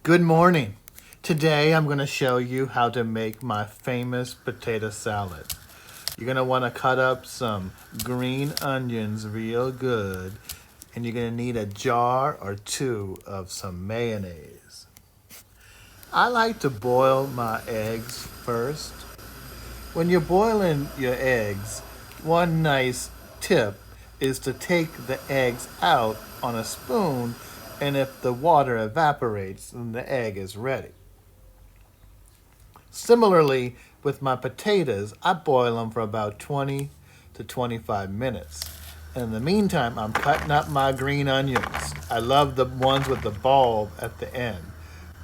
Good morning. Today I'm going to show you how to make my famous potato salad. You're going to want to cut up some green onions real good, and you're going to need a jar or two of some mayonnaise. I like to boil my eggs first. When you're boiling your eggs, one nice tip is to take the eggs out on a spoon, and if the water evaporates, then the egg is ready. Similarly, with my potatoes, I boil them for about 20 to 25 minutes. In the meantime, I'm cutting up my green onions. I love the ones with the bulb at the end.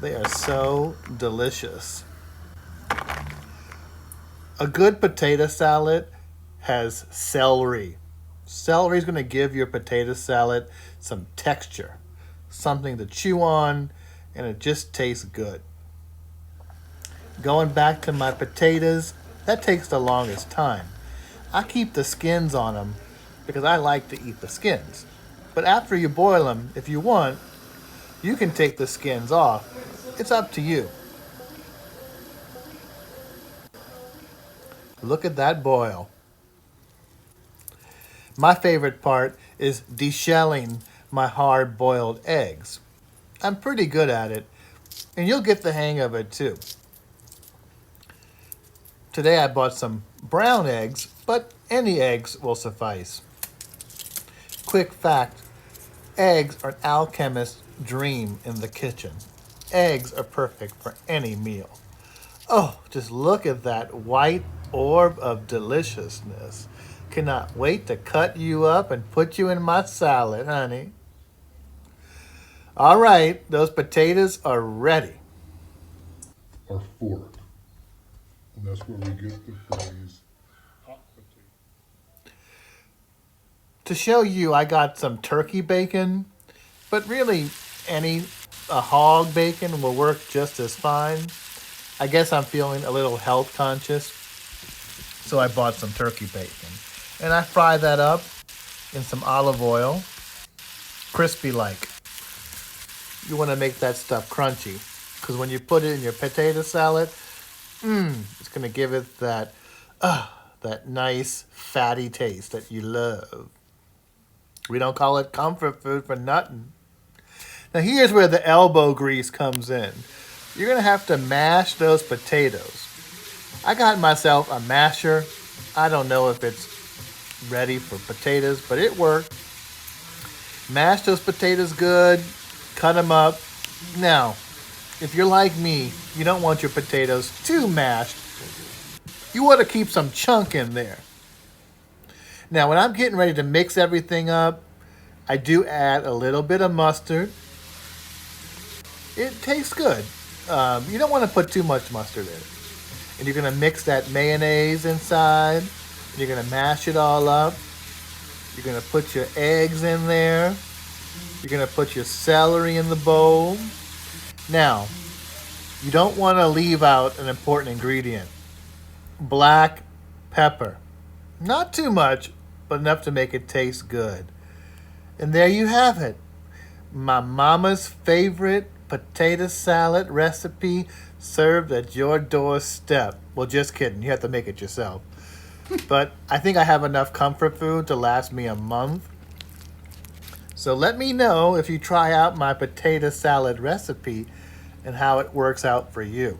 They are so delicious. A good potato salad has celery. Celery is going to give your potato salad some texture, something to chew on, and it just tastes good. Going back to my potatoes, that takes the longest time. I keep the skins on them because I like to eat the skins. But after you boil them, if you want, you can take the skins off. It's up to you. Look at that boil. My favorite part is deshelling my hard-boiled eggs. I'm pretty good at it, and you'll get the hang of it too. Today I bought some brown eggs, but any eggs will suffice. Quick fact, eggs are an alchemist's dream in the kitchen. Eggs are perfect for any meal. Oh, just look at that white orb of deliciousness. Cannot wait to cut you up and put you in my salad, honey. All right, those potatoes are ready. Our fork. And that's where we get the phrase hot potato. To show you, I got some turkey bacon, but really any hog bacon will work just as fine. I guess I'm feeling a little health conscious, so I bought some turkey bacon. And I fry that up in some olive oil, crispy like. You want to make that stuff crunchy, because when you put it in your potato salad, it's going to give it that nice fatty taste that you love. We don't call it comfort food for nothing. Now here's where the elbow grease comes in. You're going to have to mash those potatoes. I got myself a masher. I don't know if it's ready for potatoes, but it worked. Mash those potatoes good, cut them up. Now, if you're like me, you don't want your potatoes too mashed. You want to keep some chunk in there. Now, when I'm getting ready to mix everything up, I do add a little bit of mustard. It tastes good. You don't want to put too much mustard in it. And you're going to mix that mayonnaise inside. You're going to mash it all up. You're going to put your eggs in there. You're going to put your celery in the bowl. Now, you don't want to leave out an important ingredient. Black pepper. Not too much, but enough to make it taste good. And there you have it. My mama's favorite potato salad recipe served at your doorstep. Well, just kidding. You have to make it yourself. But I think I have enough comfort food to last me a month. So let me know if you try out my potato salad recipe and how it works out for you.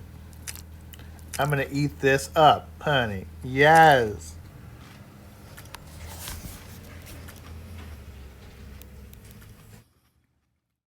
I'm going to eat this up, honey. Yes.